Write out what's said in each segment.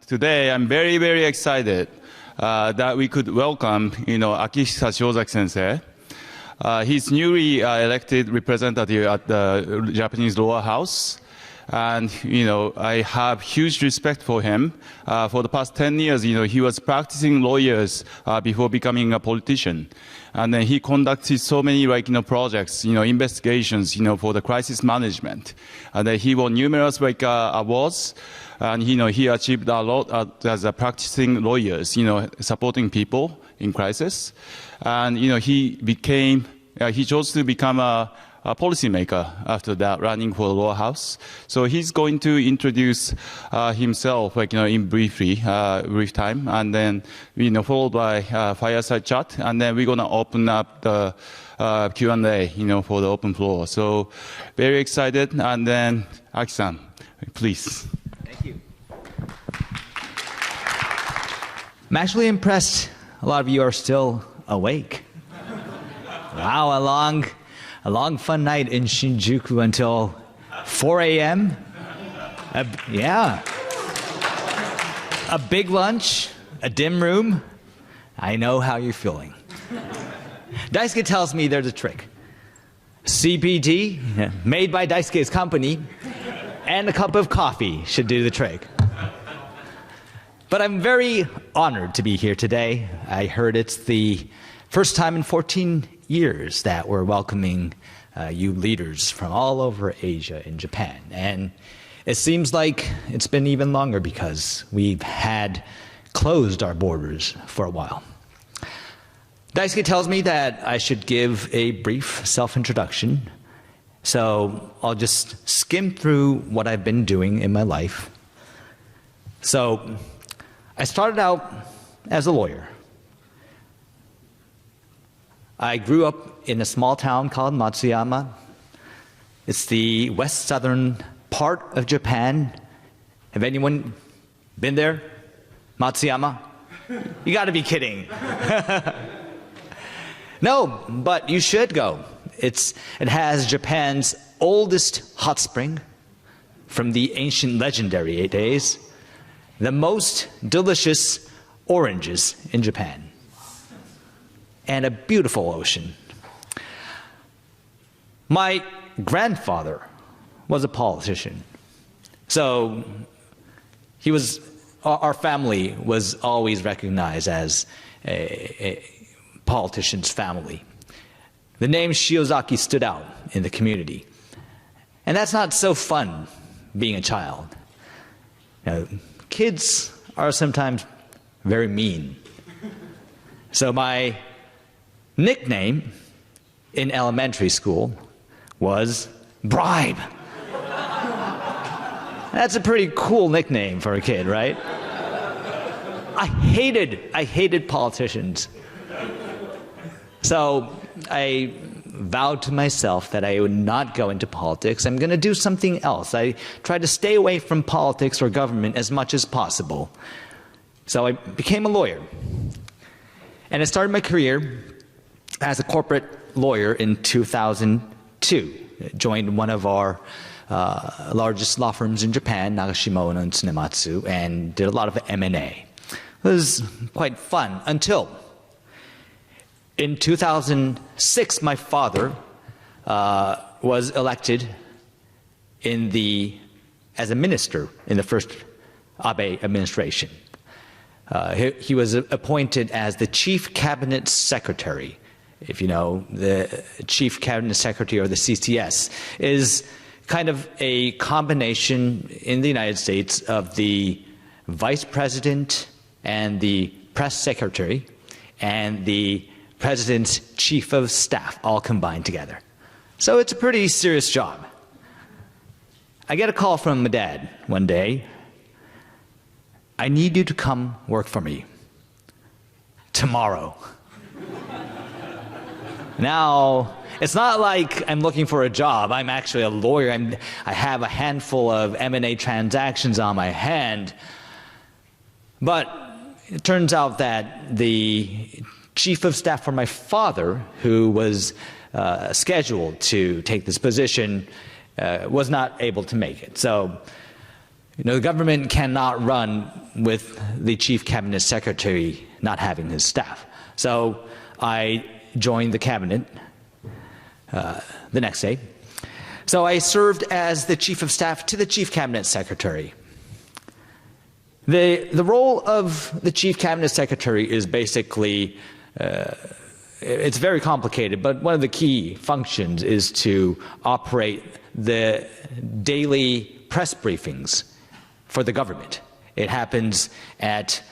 today I'm very, very excited that we could welcome, Akihisa Shiozaki sensei. He's newly elected representative at the Japanese lower house. And, I have huge respect for him. For the past 10 years, he was practicing lawyers before becoming a politician. And then he conducted so many, projects, investigations, for the crisis management. And then he won numerous, awards. And, he achieved a lot as a practicing lawyers, supporting people in crisis. And, he chose to become a policymaker after that, running for the lower house. So he's going to introduce himself, in brief time, and then, followed by fireside chat, and then we're gonna open up the Q&A, for the open floor. So very excited, and then Aki-san, please. Thank you. I'm actually impressed. A lot of you are still awake. Wow, a long fun night in Shinjuku until 4 a.m. Yeah. A big lunch, a dim room. I know how you're feeling. Daisuke tells me there's a trick. CBD, made by Daisuke's company, and a cup of coffee should do the trick. But I'm very honored to be here today. I heard it's the first time in 14 years that we're welcoming you leaders from all over Asia and Japan. And it seems like it's been even longer because we've had closed our borders for a while. Daisuke tells me that I should give a brief self-introduction. So I'll just skim through what I've been doing in my life. So I started out as a lawyer. I grew up in a small town called Matsuyama. It's the west southern part of Japan. Have anyone been there? Matsuyama? You gotta be kidding. No, but you should go. It has Japan's oldest hot spring from the ancient legendary days, the most delicious oranges in Japan, and a beautiful ocean. My grandfather was a politician. So our family was always recognized as a politician's family. The name Shiozaki stood out in the community. And that's not so fun, being a child. Kids are sometimes very mean. So my nickname in elementary school was Bribe. That's a pretty cool nickname for a kid, right? I hated politicians. So I vowed to myself that I would not go into politics. I'm going to do something else. I tried to stay away from politics or government as much as possible. So I became a lawyer. And I started my career as a corporate lawyer in 2002. Joined one of our largest law firms in Japan, Nagashimono and Tsunematsu, and did a lot of M&A. It was quite fun until in 2006, my father was elected as a minister in the first Abe administration. He was appointed as the Chief Cabinet Secretary. If you know, the Chief Cabinet Secretary, or the CCS, is kind of a combination in the United States of the Vice President and the Press Secretary and the President's Chief of Staff, all combined together. So it's a pretty serious job. I get a call from my dad one day. I need you to come work for me tomorrow. Now, it's not like I'm looking for a job. I'm actually a lawyer. I have a handful of M&A transactions on my hand. But it turns out that the Chief of Staff for my father, who was scheduled to take this position, was not able to make it. So The government cannot run with the chief cabinet secretary not having his staff. So I joined the cabinet the next day. So I served as the chief of staff to the chief cabinet secretary. The role of the chief cabinet secretary is basically, it's very complicated, but one of the key functions is to operate the daily press briefings for the government. It happens at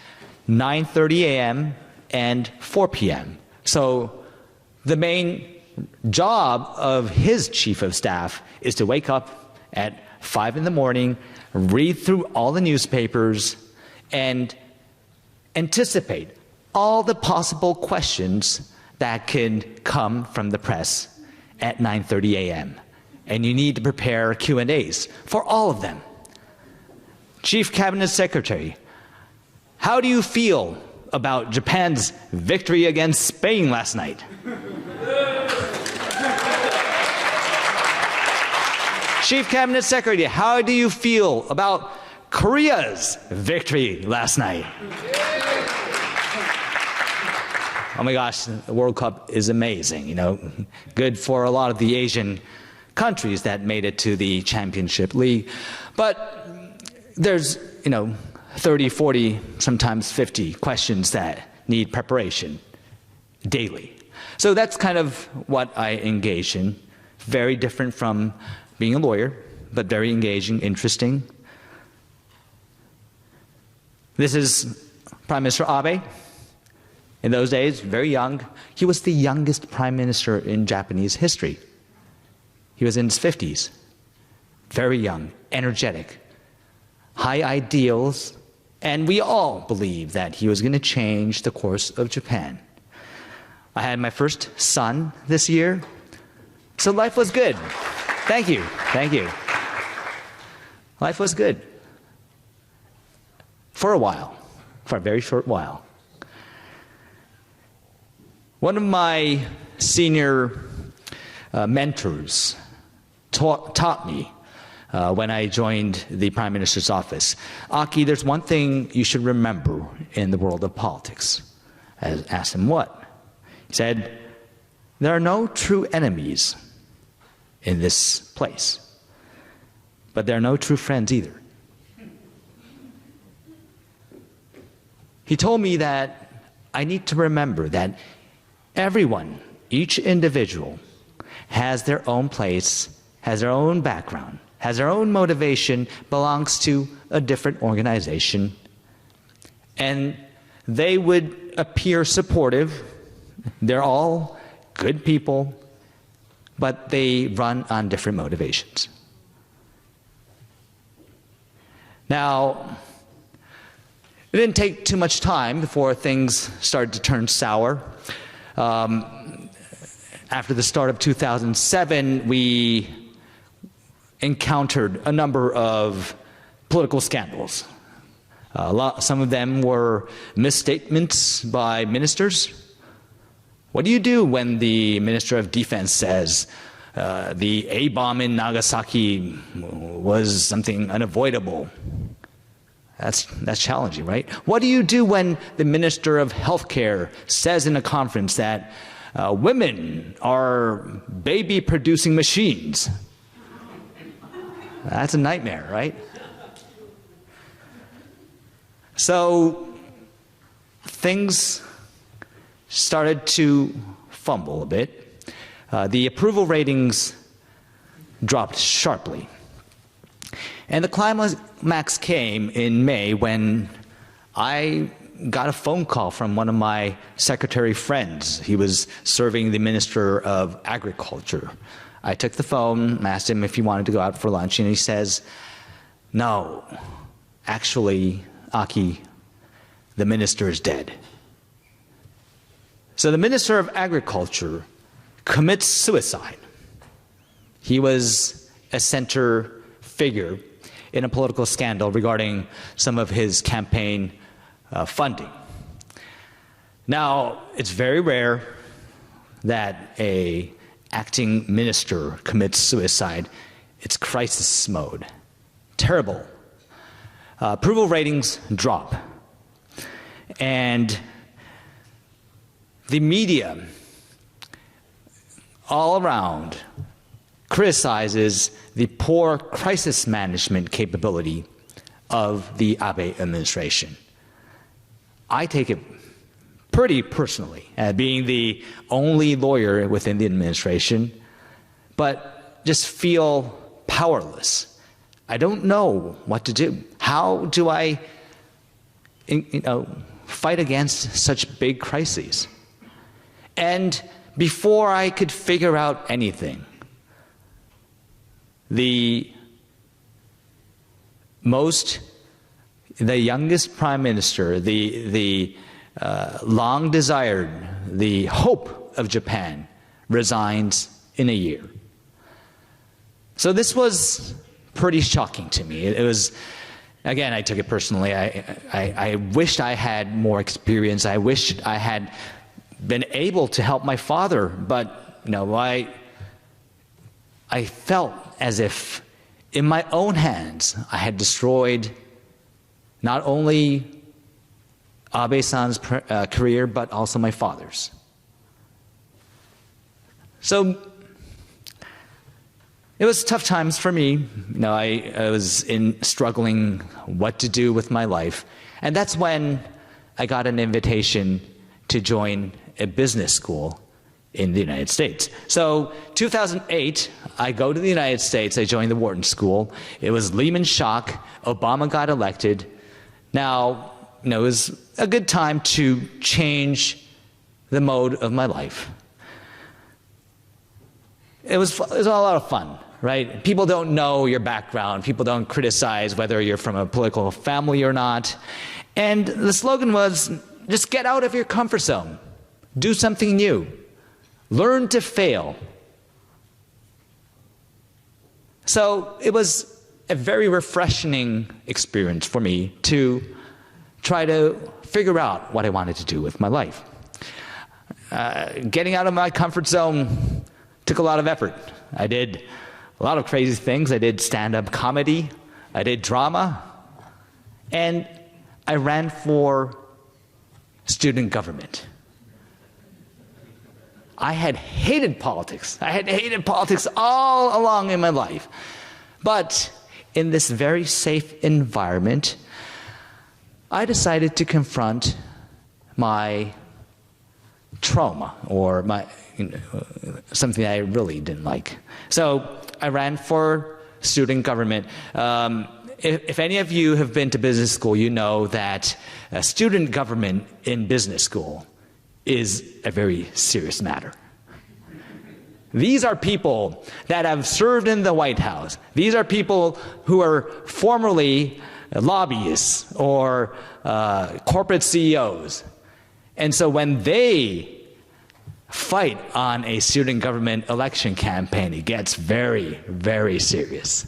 9:30 a.m. and 4 p.m. So the main job of his chief of staff is to wake up at 5 in the morning, read through all the newspapers, and anticipate all the possible questions that could come from the press at 9:30 a.m. And you need to prepare Q&As for all of them. Chief Cabinet Secretary, how do you feel about Japan's victory against Spain last night? Chief Cabinet Secretary, how do you feel about Korea's victory last night? Oh my gosh, the World Cup is amazing, good for a lot of the Asian countries that made it to the Championship League. But there's, 30, 40, sometimes 50 questions that need preparation daily. So that's kind of what I engage in. Very different from being a lawyer, but very engaging, interesting. This is Prime Minister Abe. In those days, very young. He was the youngest prime minister in Japanese history. He was in his 50s. Very young, energetic, high ideals, and we all believed that he was going to change the course of Japan. I had my first son this year, so life was good. Thank you. Life was good. For a while, for a very short while. One of my senior mentors taught me when I joined the Prime Minister's office, Aki, there's one thing you should remember in the world of politics. I asked him what? He said, there are no true enemies in this place, but there are no true friends either. He told me that I need to remember that everyone, each individual, has their own place, has their own background, has their own motivation, belongs to a different organization, and they would appear supportive. They're all good people, but they run on different motivations. Now, it didn't take too much time before things started to turn sour. After the start of 2007, we encountered a number of political scandals. Some of them were misstatements by ministers. What do you do when the Minister of Defense says the A-bomb in Nagasaki was something unavoidable? That's challenging, right? What do you do when the Minister of Healthcare says in a conference that women are baby-producing machines? That's a nightmare, right? So things started to fumble a bit. The approval ratings dropped sharply. And the climax came in May when I got a phone call from one of my secretary friends. He was serving the Minister of Agriculture. I took the phone, asked him if he wanted to go out for lunch, and he says, no, actually, Aki, the minister is dead. So the Minister of Agriculture commits suicide. He was a center figure in a political scandal regarding some of his campaign funding. Now, it's very rare that an acting minister commits suicide. It's crisis mode. Terrible. approval ratings drop. And the media all around criticizes the poor crisis management capability of the Abe administration. I take it pretty personally, being the only lawyer within the administration, but just feel powerless. I don't know what to do. How do I fight against such big crises? And before I could figure out anything, the youngest prime minister, the long desired, the hope of Japan, resigns in a year. So this was pretty shocking to me. It was, again, I took it personally. I wished I had more experience. I wished I had been able to help my father, but I felt as if in my own hands I had destroyed not only Abe-san's career, but also my father's. So it was tough times for me. I was struggling what to do with my life. And that's when I got an invitation to join a business school in the United States. So 2008, I go to the United States. I joined the Wharton School. It was Lehman shock. Obama got elected. Now, it was a good time to change the mode of my life. It was a lot of fun, right? People don't know your background. People don't criticize whether you're from a political family or not. And the slogan was, just get out of your comfort zone. Do something new. Learn to fail. So it was a very refreshing experience for me to try to figure out what I wanted to do with my life. Getting out of my comfort zone took a lot of effort. I did a lot of crazy things. I did stand-up comedy. I did drama. And I ran for student government. I had hated politics. I had hated politics all along in my life. But in this very safe environment, I decided to confront my trauma, or something I really didn't like. So I ran for student government. If any of you have been to business school, you know that student government in business school is a very serious matter. These are people that have served in the White House. These are people who are formerly lobbyists or corporate CEOs. And so when they fight on a student government election campaign, it gets very, very serious.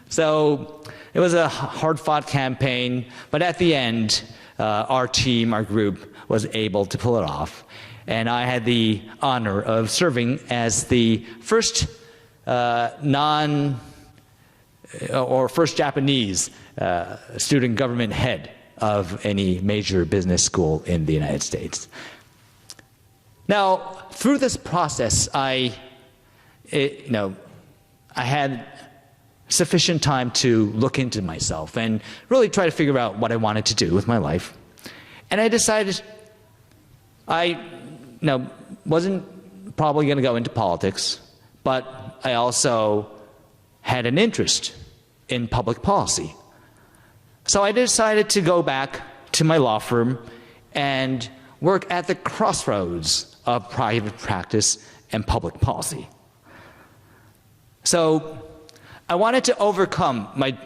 So it was a hard-fought campaign, but at the end, our team, our group, was able to pull it off. And I had the honor of serving as the first first Japanese student government head of any major business school in the United States. Now, through this process, I had sufficient time to look into myself and really try to figure out what I wanted to do with my life. And I decided I wasn't probably going to go into politics, but I also had an interest in public policy. So I decided to go back to my law firm and work at the crossroads of private practice and public policy. So I wanted to overcome my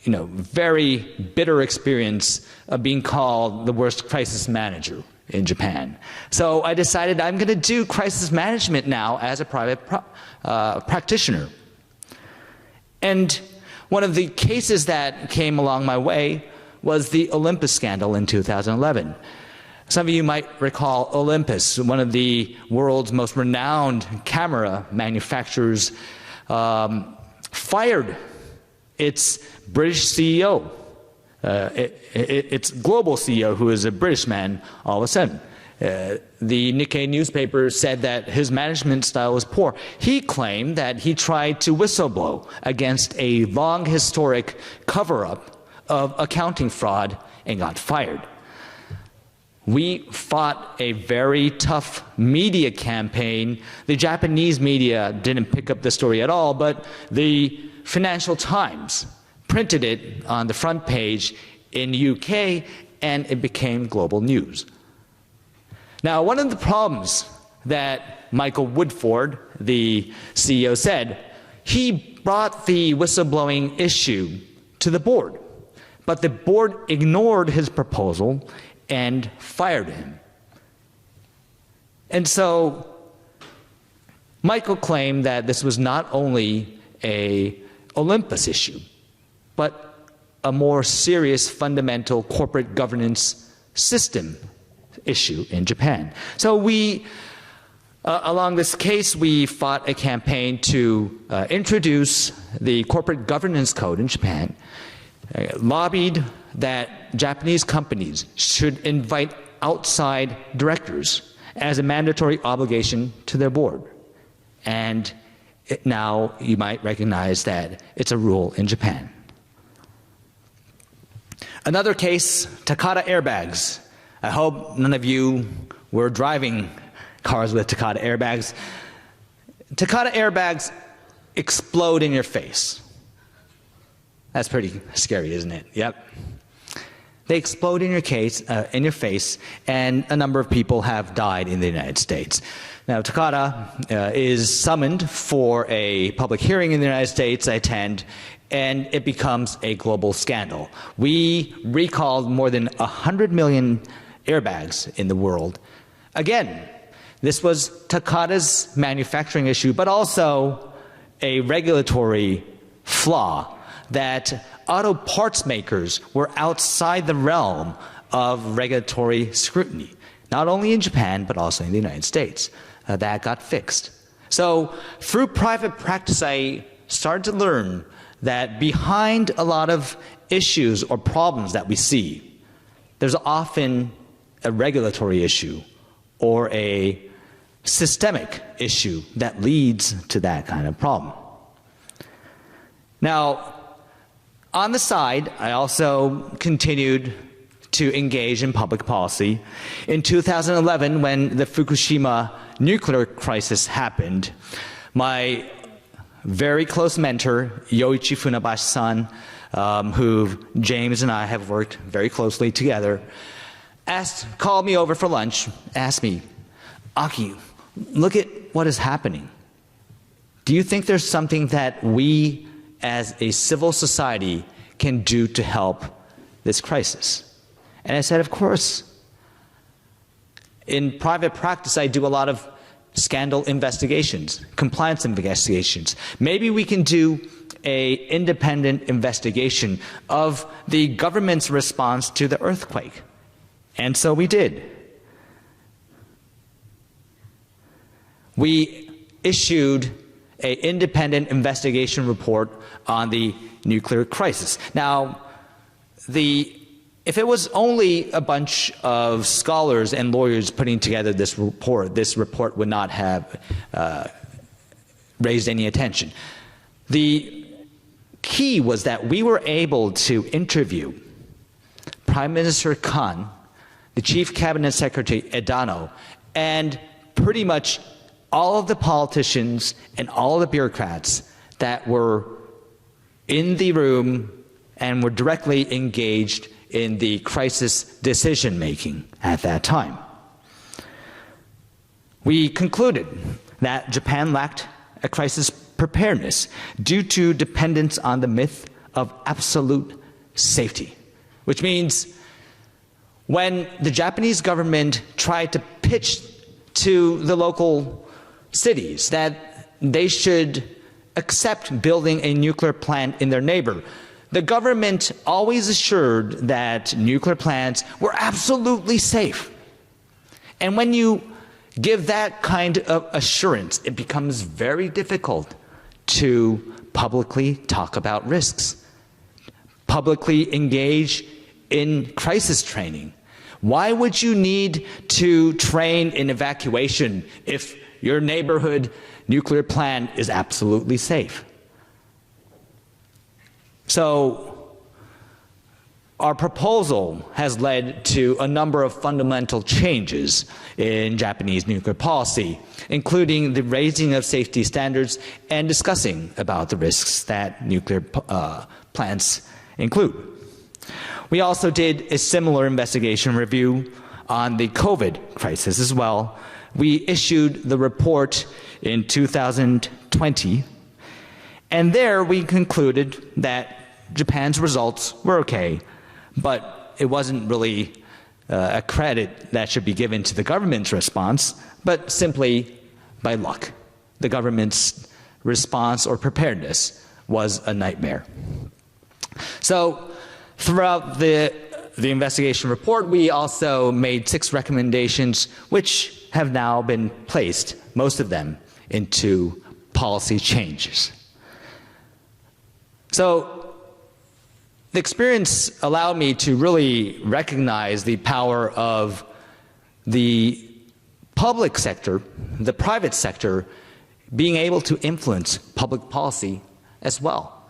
very bitter experience of being called the worst crisis manager in Japan. So I decided I'm going to do crisis management now as a private practitioner. And one of the cases that came along my way was the Olympus scandal in 2011. Some of you might recall Olympus, one of the world's most renowned camera manufacturers, fired its British CEO its global CEO, who is a British man, all of a sudden. The Nikkei newspaper said that his management style was poor. He claimed that he tried to whistleblow against a long historic cover-up of accounting fraud and got fired. We fought a very tough media campaign. The Japanese media didn't pick up the story at all, but the Financial Times printed it on the front page in the UK, and it became global news. Now, one of the problems that Michael Woodford, the CEO, said, he brought the whistleblowing issue to the board, but the board ignored his proposal and fired him. And so Michael claimed that this was not only an Olympus issue, but a more serious fundamental corporate governance system issue in Japan. So we, along this case, we fought a campaign to introduce the corporate governance code in Japan, lobbied that Japanese companies should invite outside directors as a mandatory obligation to their board. And now you might recognize that it's a rule in Japan. Another case, Takata airbags. I hope none of you were driving cars with Takata airbags. Takata airbags explode in your face. That's pretty scary, isn't it? Yep. They explode in your face, and a number of people have died in the United States. Now, Takata is summoned for a public hearing in the United States. I attend, and it becomes a global scandal. We recalled more than 100 million airbags in the world. Again, this was Takata's manufacturing issue, but also a regulatory flaw that auto parts makers were outside the realm of regulatory scrutiny, not only in Japan, but also in the United States. That got fixed. So through private practice, I started to learn that behind a lot of issues or problems that we see, there's often a regulatory issue or a systemic issue that leads to that kind of problem. Now, on the side, I also continued to engage in public policy. In 2011, when the Fukushima nuclear crisis happened, my very close mentor, Yoichi Funabashi-san, who James and I have worked very closely together, called me over for lunch, asked me, Aki, look at what is happening. Do you think there's something that we as a civil society can do to help this crisis? And I said, of course. In private practice, I do a lot of scandal investigations, compliance investigations. Maybe we can do an independent investigation of the government's response to the earthquake. And so we did. We issued an independent investigation report on the nuclear crisis. Now, if it was only a bunch of scholars and lawyers putting together this report would not have raised any attention. The key was that we were able to interview Prime Minister Kan, the Chief Cabinet Secretary Edano, and pretty much all of the politicians and all of the bureaucrats that were in the room and were directly engaged in the crisis decision-making at that time. We concluded that Japan lacked a crisis preparedness due to dependence on the myth of absolute safety, which means when the Japanese government tried to pitch to the local cities that they should accept building a nuclear plant in their neighbor, the government always assured that nuclear plants were absolutely safe. And when you give that kind of assurance, it becomes very difficult to publicly talk about risks, publicly engage in crisis training? Why would you need to train in evacuation if your neighborhood nuclear plant is absolutely safe? So our proposal has led to a number of fundamental changes in Japanese nuclear policy, including the raising of safety standards and discussing about the risks that nuclear plants include. We also did a similar investigation review on the COVID crisis as well. We issued the report in 2020, and there we concluded that Japan's results were okay, but it wasn't really a credit that should be given to the government's response, but simply by luck. The government's response or preparedness was a nightmare. So throughout the investigation report, we also made 6 recommendations which have now been placed, most of them, into policy changes. So the experience allowed me to really recognize the power of the public sector, the private sector, being able to influence public policy as well.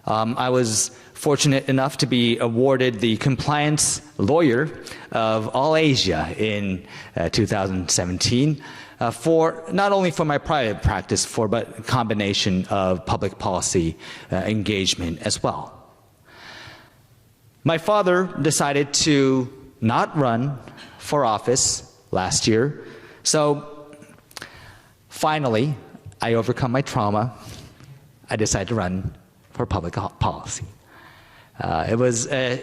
I was fortunate enough to be awarded the Compliance Lawyer of All Asia in 2017 for not only for my private practice, but a combination of public policy engagement as well. My father decided to not run for office last year, so finally, I overcome my trauma. I decided to run for public policy. It was a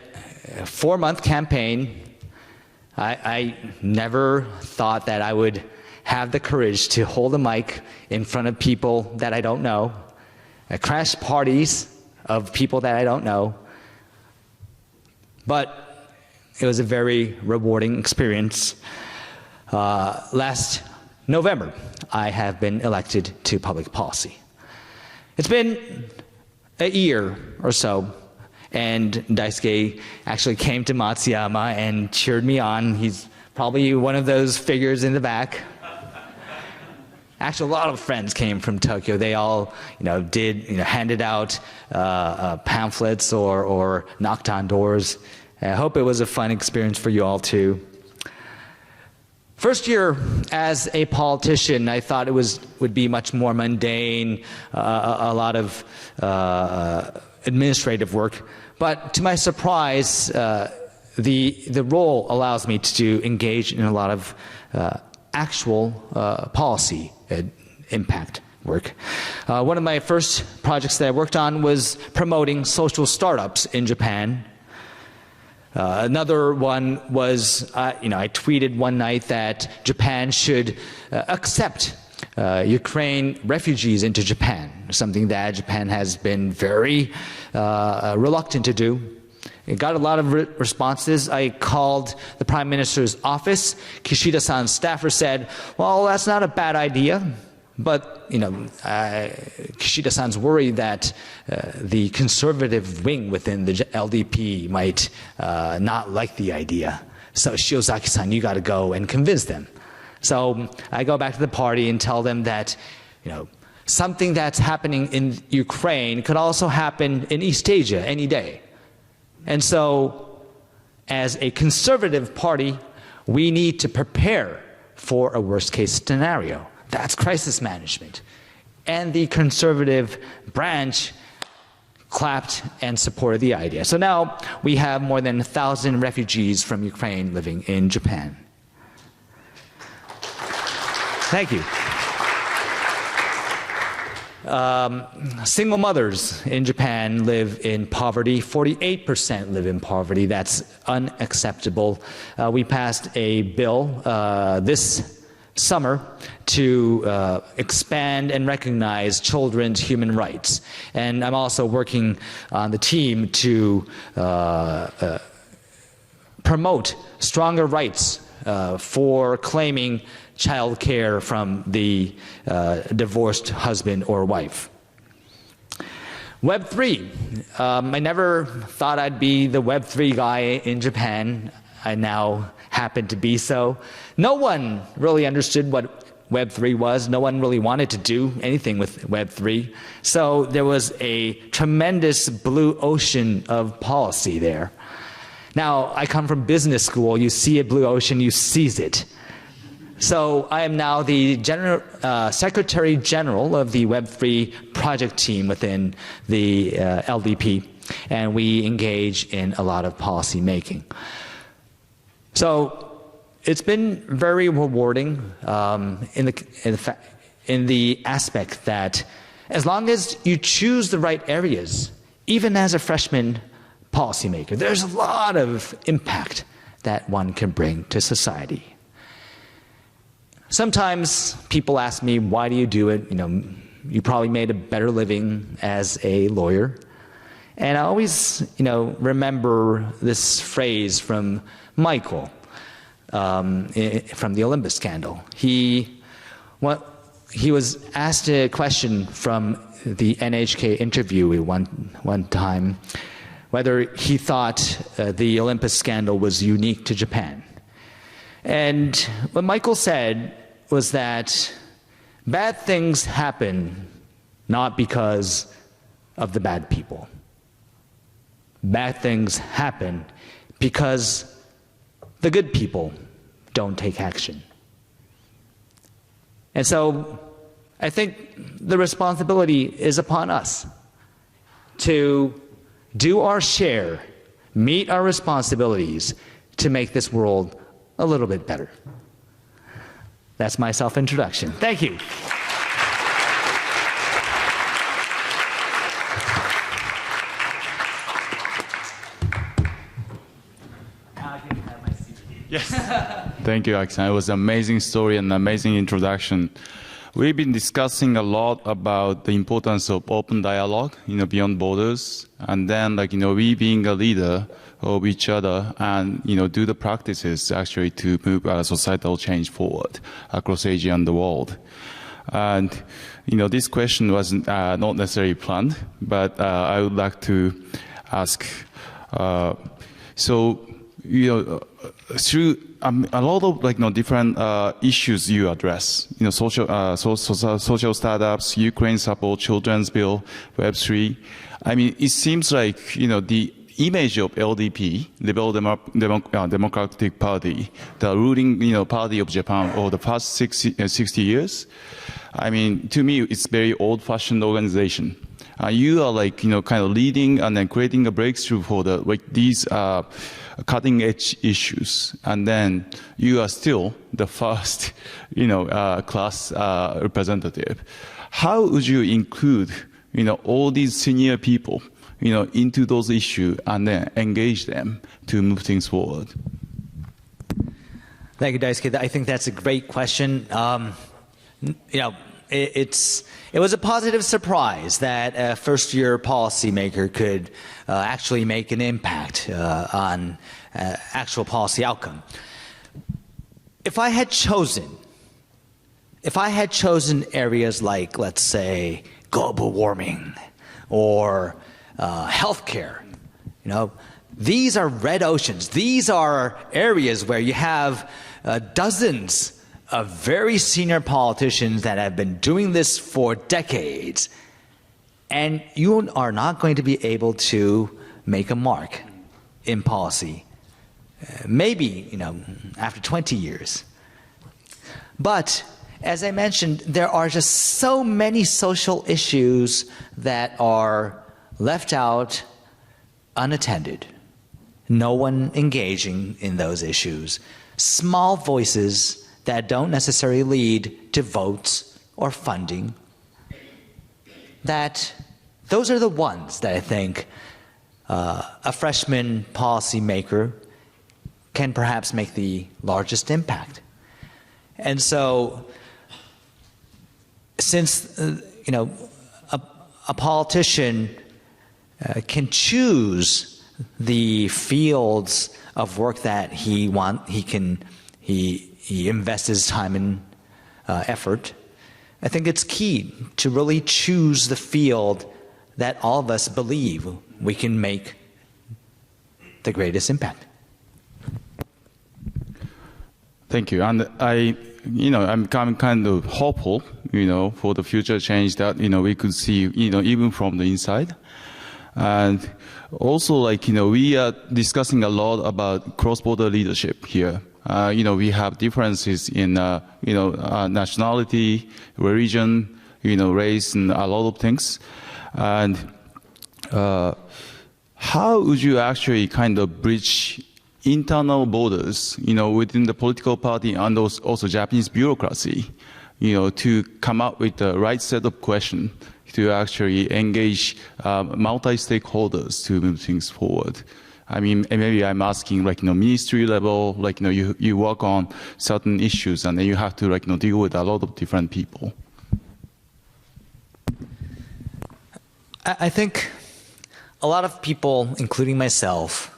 4-month campaign. I never thought that I would have the courage to hold a mic in front of people that I don't know, crash parties of people that I don't know. But it was a very rewarding experience. Last November, I have been elected to public policy. It's been a year or so, and Daisuke actually came to Matsuyama and cheered me on. He's probably one of those figures in the back. Actually, a lot of friends came from Tokyo. They all, handed out pamphlets or knocked on doors. I hope it was a fun experience for you all too. First year as a politician, I thought it would be much more mundane, a lot of administrative work. But to my surprise, the role allows me to engage in a lot of actual policy impact work. One of my first projects that I worked on was promoting social startups in Japan. Another one was, I tweeted one night that Japan should accept Ukraine refugees into Japan, something that Japan has been very reluctant to do. It got a lot of responses. I called the Prime Minister's office. Kishida-san's staffer said, well, that's not a bad idea. But, Kishida-san's worried that the conservative wing within the LDP might not like the idea. So Shiozaki-san, you got to go and convince them. So I go back to the party and tell them that, something that's happening in Ukraine could also happen in East Asia any day. And so, as a conservative party, we need to prepare for a worst-case scenario. That's crisis management. And the conservative branch clapped and supported the idea. So now we have more than 1,000 refugees from Ukraine living in Japan. Thank you. Single mothers in Japan live in poverty. 48% live in poverty. That's unacceptable. We passed a bill this summer to expand and recognize children's human rights. And I'm also working on the team to promote stronger rights for claiming child care from the divorced husband or wife. Web3. I never thought I'd be the Web3 guy in Japan. I now happen to be so. No one really understood what Web3 was. No one really wanted to do anything with Web3. So there was a tremendous blue ocean of policy there. Now, I come from business school. You see a blue ocean, you seize it. So I am now the Secretary General of the Web3 project team within the LDP, and we engage in a lot of policy making. So it's been very rewarding in the aspect that as long as you choose the right areas, even as a freshman policymaker, there's a lot of impact that one can bring to society. Sometimes people ask me, why do you do it? You know, you probably made a better living as a lawyer. And I always, remember this phrase from Michael from the Olympus scandal. He was asked a question from the NHK interviewee one time, whether he thought the Olympus scandal was unique to Japan. And what Michael said was that bad things happen not because of the bad people. Bad things happen because the good people don't take action. And so I think the responsibility is upon us to do our share, meet our responsibilities to make this world a little bit better. That's my self-introduction. Thank you. Yes. Thank you, Aki-san. It was an amazing story and an amazing introduction. We've been discussing a lot about the importance of open dialogue, beyond borders, and then, we being a leader of each other and, do the practices actually to move societal change forward across Asia and the world. And, this question was not necessarily planned, but I would like to ask, through a lot of different issues you address, social startups, Ukraine support, children's bill, Web3. I mean, it seems like the image of LDP, Liberal Democratic Party, the ruling party of Japan over the past 60 years. I mean, to me, it's very old-fashioned organization. You are kind of leading and then creating a breakthrough for these cutting-edge issues, and then you are still the first, class representative. How would you include, all these senior people, into those issues and then engage them to move things forward? Thank you, Daisuke. I think that's a great question. It was a positive surprise that a first-year policymaker could actually make an impact on actual policy outcome. If I had chosen areas like, let's say, global warming or healthcare, these are red oceans. These are areas where you have dozens of very senior politicians that have been doing this for decades, and you are not going to be able to make a mark in policy. Maybe, after 20 years. But, as I mentioned, there are just so many social issues that are left out unattended. No one engaging in those issues. Small voices that don't necessarily lead to votes or funding. Those are the ones that I think a freshman policymaker can perhaps make the largest impact. And so, since a politician can choose the fields of work that he invests his time and effort, I think it's key to really choose the field that all of us believe we can make the greatest impact. Thank you. And I'm kind of hopeful, for the future change that, we could see, even from the inside. And also, we are discussing a lot about cross-border leadership here. We have differences in, nationality, religion, race, and a lot of things. And how would you actually kind of bridge internal borders, within the political party and also Japanese bureaucracy, to come up with the right set of questions to actually engage multi-stakeholders to move things forward? I mean, maybe I'm asking, ministry level, you work on certain issues and then you have to, deal with a lot of different people. I think a lot of people, including myself,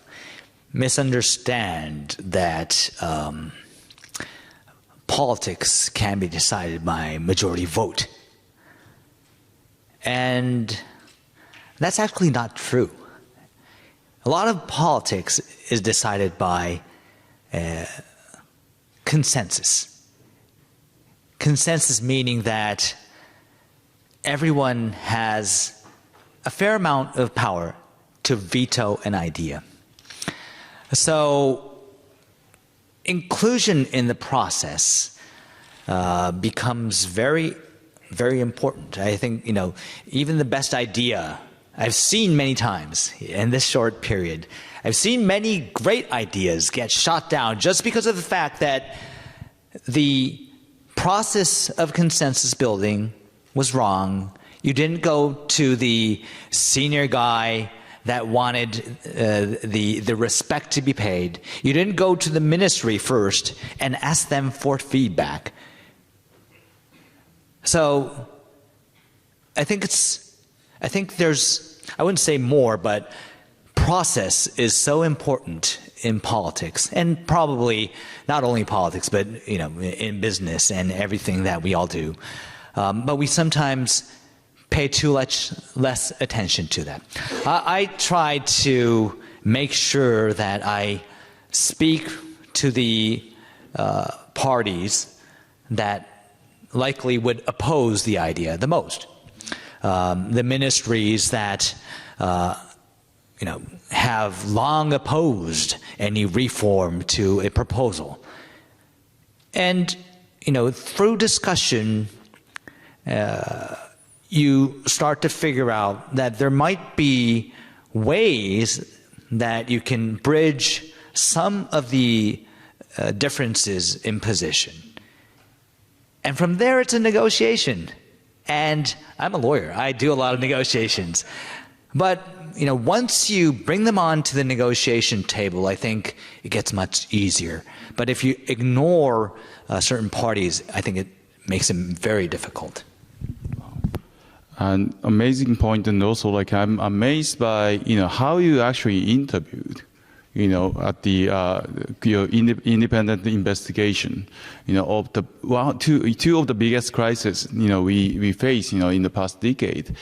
misunderstand that politics can be decided by majority vote. And that's actually not true. A lot of politics is decided by consensus. Consensus meaning that everyone has a fair amount of power to veto an idea. So inclusion in the process becomes very, very important. I think, even the best idea, I've seen many times in this short period, I've seen many great ideas get shot down just because of the fact that the process of consensus building was wrong. You didn't go to the senior guy that wanted the respect to be paid. You didn't go to the ministry first and ask them for feedback. So I think there's, I wouldn't say more, but process is so important in politics, and probably not only politics, but in business and everything that we all do. But we sometimes pay too much less attention to that. I try to make sure that I speak to the parties that likely would oppose the idea the most. The ministries that have long opposed any reform to a proposal. And through discussion, you start to figure out that there might be ways that you can bridge some of the differences in position. And from there, it's a negotiation. And I'm a lawyer. I do a lot of negotiations. But, once you bring them onto the negotiation table, I think it gets much easier. But if you ignore certain parties, I think it makes them very difficult. An amazing point, and also I'm amazed by how you actually interviewed, at the your independent investigation, of the two of the biggest crises we face in the past decade,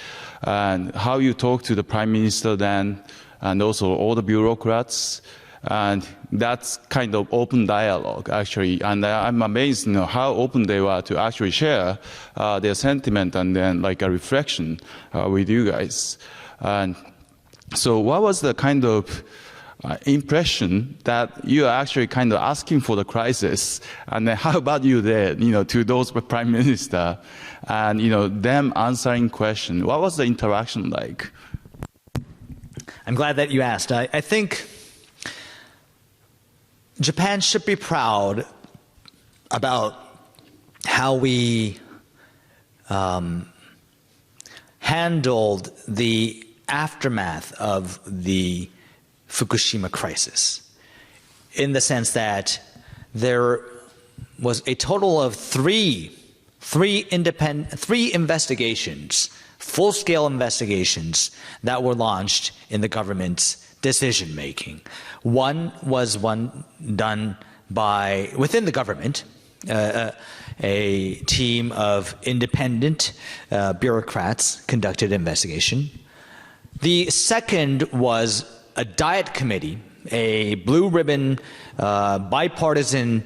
and how you talked to the prime minister then, and also all the bureaucrats. And that's kind of open dialogue, actually. And I'm amazed, how open they were to actually share their sentiment and then a reflection with you guys. And so what was the kind of impression that you are actually kind of asking for the crisis? And then how about you there, to those prime minister and, them answering questions? What was the interaction like? I'm glad that you asked. I think Japan should be proud about how we handled the aftermath of the Fukushima crisis, in the sense that there was a total of three investigations, full-scale investigations that were launched in the government's decision-making. One was one done within the government, a team of independent bureaucrats conducted an investigation. The second was a diet committee, a blue ribbon bipartisan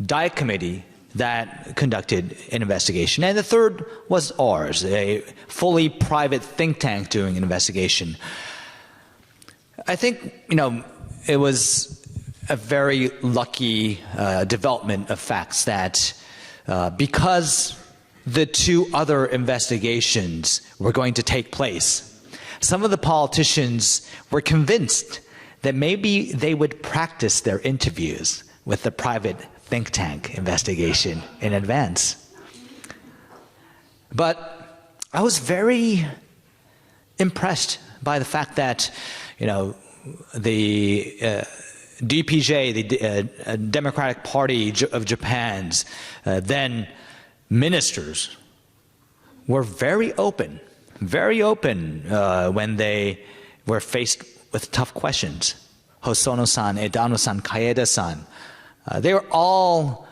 diet committee that conducted an investigation. And the third was ours, a fully private think tank doing an investigation. I think, it was a very lucky development of facts that because the two other investigations were going to take place, some of the politicians were convinced that maybe they would practice their interviews with the private think tank investigation in advance. But I was very impressed by the fact that, the DPJ, the Democratic Party of Japan's then ministers, were very open when they were faced with tough questions. Hosono-san, Edano-san, Kaeda-san, they were all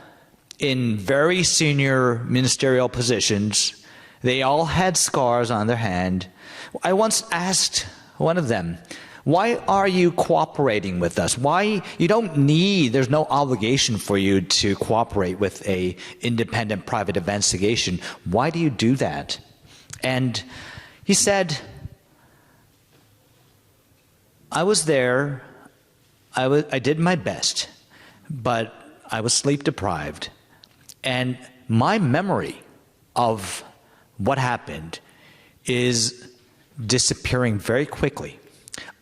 in very senior ministerial positions. They all had scars on their hand. I once asked one of them, why are you cooperating with us? Why you don't need, there's no obligation for you to cooperate with a independent private investigation. Why do you do that? And he said, I was there, I did my best, but I was sleep deprived. And my memory of what happened is disappearing very quickly.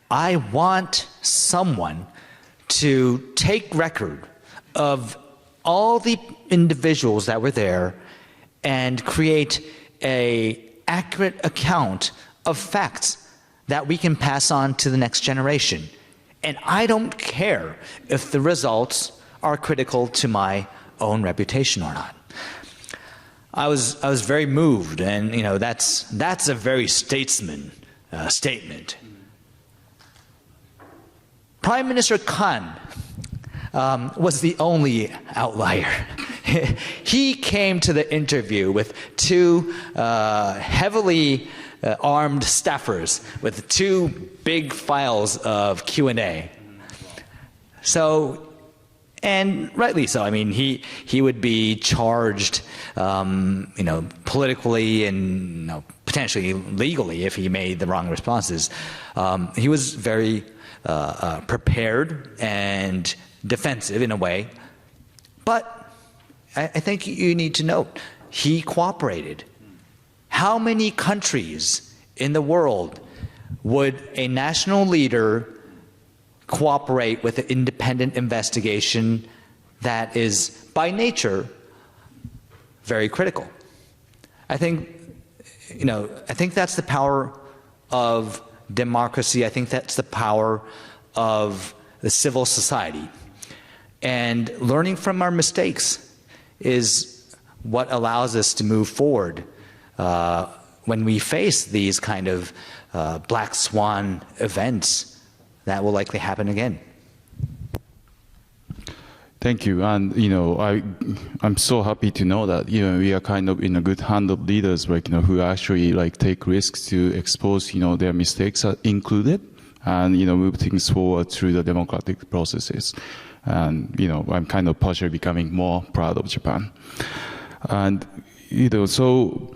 I want someone to take record of all the individuals that were there and create an accurate account of facts that we can pass on to the next generation. And I don't care if the results are critical to my own reputation or not. I was very moved, and that's a very statesman statement. Prime Minister Kan was the only outlier. He came to the interview with two heavily armed staffers with two big files of Q&A. So, and rightly so. I mean, he would be charged, politically and potentially legally if he made the wrong responses. He was very prepared and defensive in a way, but I think you need to note he cooperated. How many countries in the world would a national leader cooperate with an independent investigation that is by nature very critical? I think that's the power of democracy. I think that's the power of the civil society. And learning from our mistakes is what allows us to move forward when we face these kind of black swan events that will likely happen again. Thank you. And, I'm so happy to know that, we are kind of in a good hand of leaders, who actually take risks to expose, their mistakes are included and, move things forward through the democratic processes. And, I'm kind of partially becoming more proud of Japan. And, so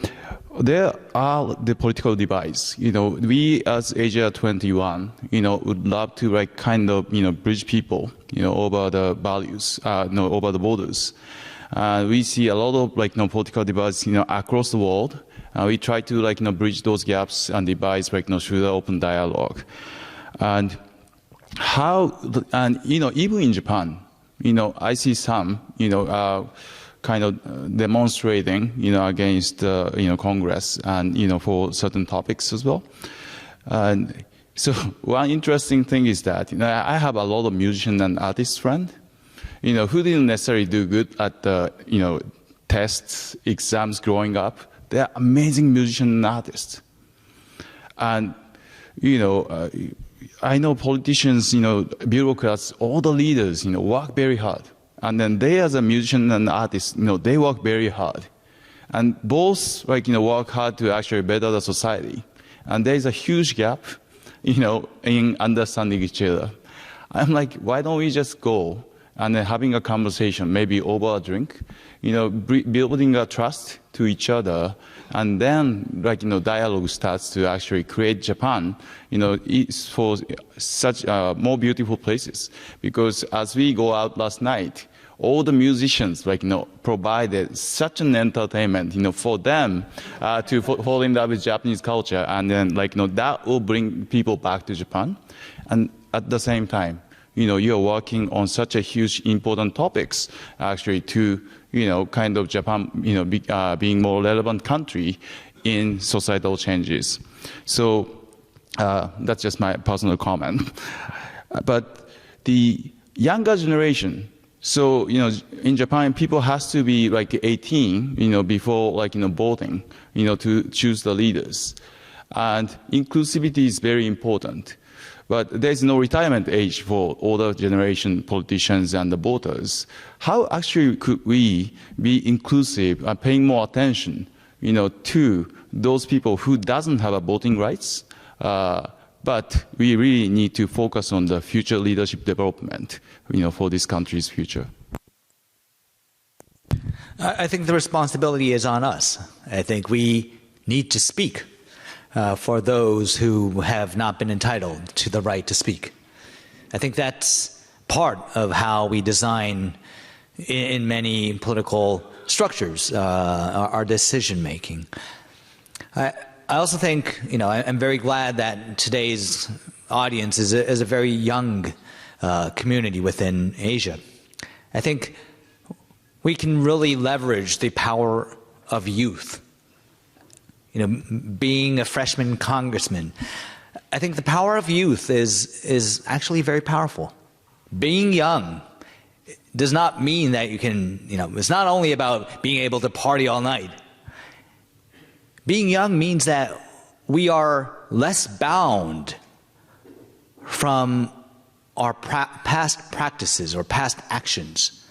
there are the political divides. We as Asia 21, would love to bridge people, over the values, over the borders. We see a lot of political divides, across the world. We try to bridge those gaps and divides through the open dialogue. And even in Japan, I see some, kind of demonstrating, against, Congress and, for certain topics as well. And so one interesting thing is that, I have a lot of musician and artist friends, who didn't necessarily do good at the, tests, exams growing up. They're amazing musicians and artists. And, I know politicians, bureaucrats, all the leaders, work very hard. And then they as a musician and artist, they work very hard. And both, work hard to actually better the society. And there is a huge gap. in understanding each other. I'm like, why don't we just go and then having a conversation, maybe over a drink, building a trust to each other, and then dialogue starts to actually create Japan, for such more beautiful places. Because as we go out last night, all the musicians provided such an entertainment for them to fall in love with Japanese culture, and then that will bring people back to Japan. And at the same time, you're working on such a huge important topics actually to kind of Japan being more relevant country in societal changes. So that's just my personal comment. But the younger generation, so in Japan, people has to be 18, before voting, to choose the leaders, and inclusivity is very important. But there's no retirement age for older generation politicians and the voters. How actually could we be inclusive and paying more attention, to those people who doesn't have a voting rights? But we really need to focus on the future leadership development, for this country's future. I think the responsibility is on us. I think we need to speak for those who have not been entitled to the right to speak. I think that's part of how we design in many political structures our decision making. I also think, I'm very glad that today's audience is a very young community within Asia. I think we can really leverage the power of youth. Being a freshman congressman, I think the power of youth is actually very powerful. Being young does not mean that you can, it's not only about being able to party all night. Being young means that we are less bound from our past practices or past actions.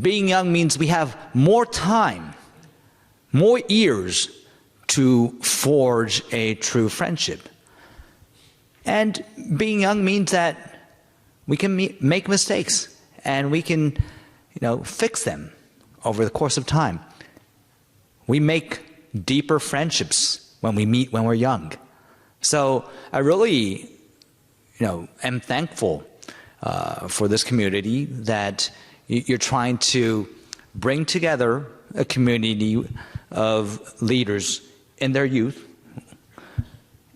Being young means we have more time, more years to forge a true friendship. And being young means that we can make mistakes and we can, fix them over the course of time. We make deeper friendships when we meet when we're young. So I really, am thankful for this community that you're trying to bring together a community of leaders in their youth,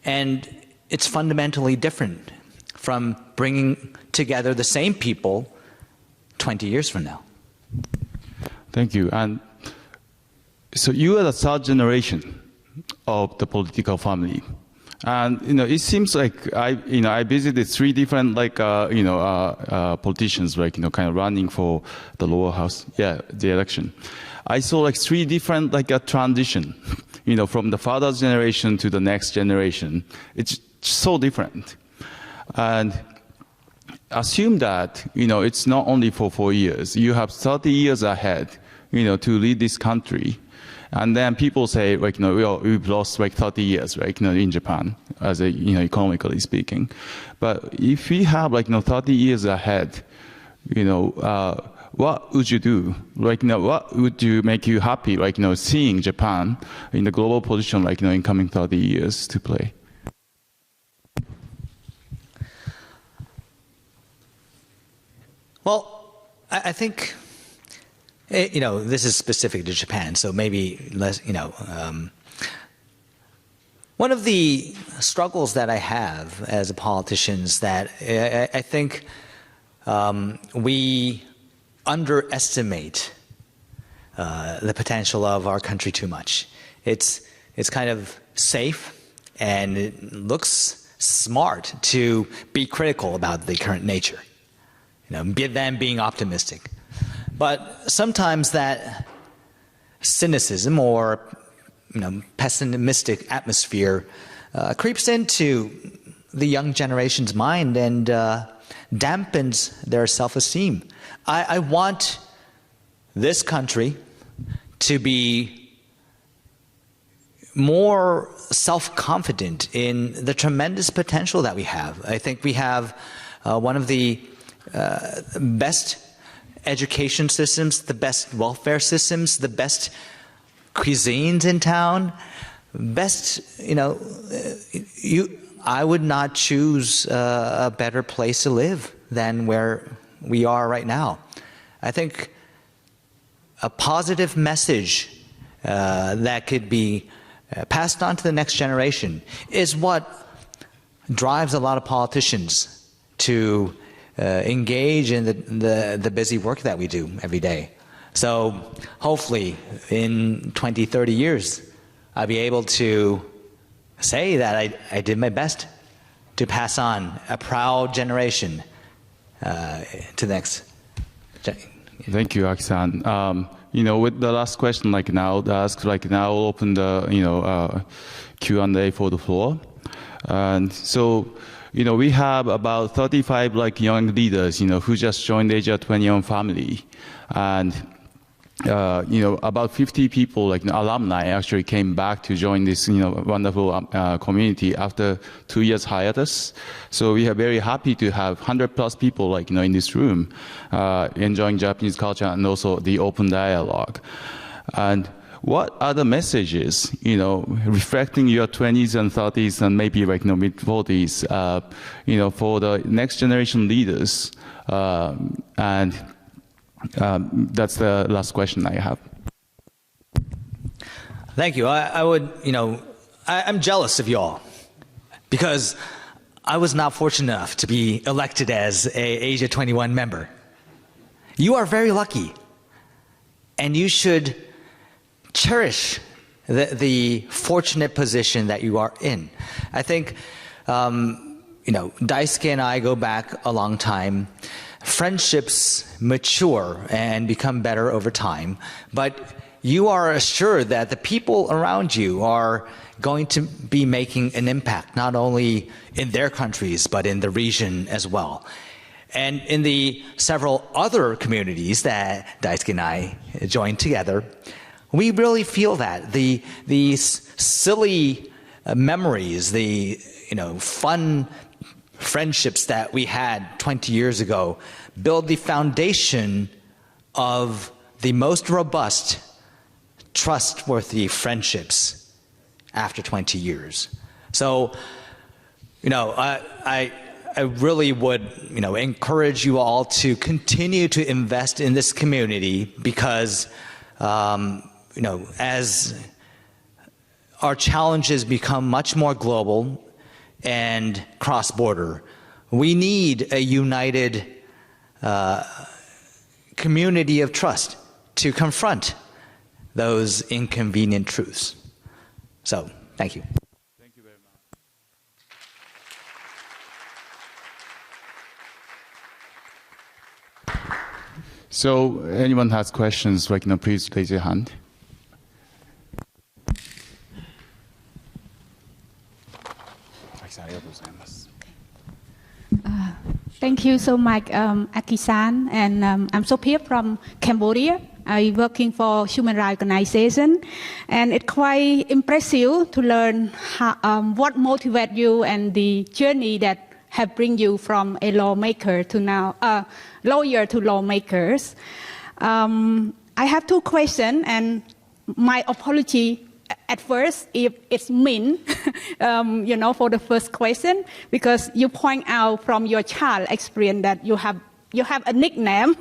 and it's fundamentally different from bringing together the same people 20 years from now. Thank you. And so you are the third generation of the political family, and it seems like I visited three different politicians kind of running for the lower house, the election. I saw three different transition. From the father's generation to the next generation. It's so different. And assume that, it's not only for 4 years. You have 30 years ahead, to lead this country. And then people say, we've lost 30 years, in Japan, as economically speaking. But if we have 30 years ahead, what would you do? What would make you happy, seeing Japan in the global position, in coming 30 years to play? Well, I think, this is specific to Japan, so maybe less, one of the struggles that I have as a politician is that I think we underestimate the potential of our country too much. It's kind of safe and it looks smart to be critical about the current nature, than being optimistic. But sometimes that cynicism or pessimistic atmosphere creeps into the young generation's mind and dampens their self-esteem. I want this country to be more self-confident in the tremendous potential that we have. I think we have one of the best education systems, the best welfare systems, the best cuisines in town, best, I would not choose a better place to live than where we are right now. I think a positive message that could be passed on to the next generation is what drives a lot of politicians to engage in the busy work that we do every day. So hopefully in 20, 30 years, I'll be able to say that I did my best to pass on a proud generation to the next. Thank you, Aki-san. With the last question, I'll open the, Q&A for the floor. And so, we have about 35 young leaders, who just joined Asia 21 family. And, about 50 people, alumni actually came back to join this, wonderful community after 2 years hiatus. So we are very happy to have 100+ people, in this room, enjoying Japanese culture and also the open dialogue. And what are the messages, reflecting your 20s and 30s and maybe mid-40s, for the next generation leaders? And that's the last question I have. Thank you. I would, I'm jealous of you all because I was not fortunate enough to be elected as a Asia 21 member. You are very lucky, and you should cherish the fortunate position that you are in. I think, Daisuke and I go back a long time. Friendships mature and become better over time, but you are assured that the people around you are going to be making an impact, not only in their countries, but in the region as well. And in the several other communities that Daisuke and I joined together, we really feel that. These silly memories, the fun friendships that we had 20 years ago build the foundation of the most robust, trustworthy friendships after 20 years. So, I really would, encourage you all to continue to invest in this community because, as our challenges become much more global and cross-border, we need a united community of trust to confront those inconvenient truths. So, thank you. Thank you very much. So, anyone has questions, please raise your hand. Thank you so much, Aki-san. And I'm Sophia from Cambodia. I'm working for human rights organization. And it's quite impressive to learn what motivates you and the journey that have bring you from a lawmaker to now, lawyer to lawmakers. I have two questions, and my apology at first if it's mean, for the first question, because you point out from your child experience that you have a nickname,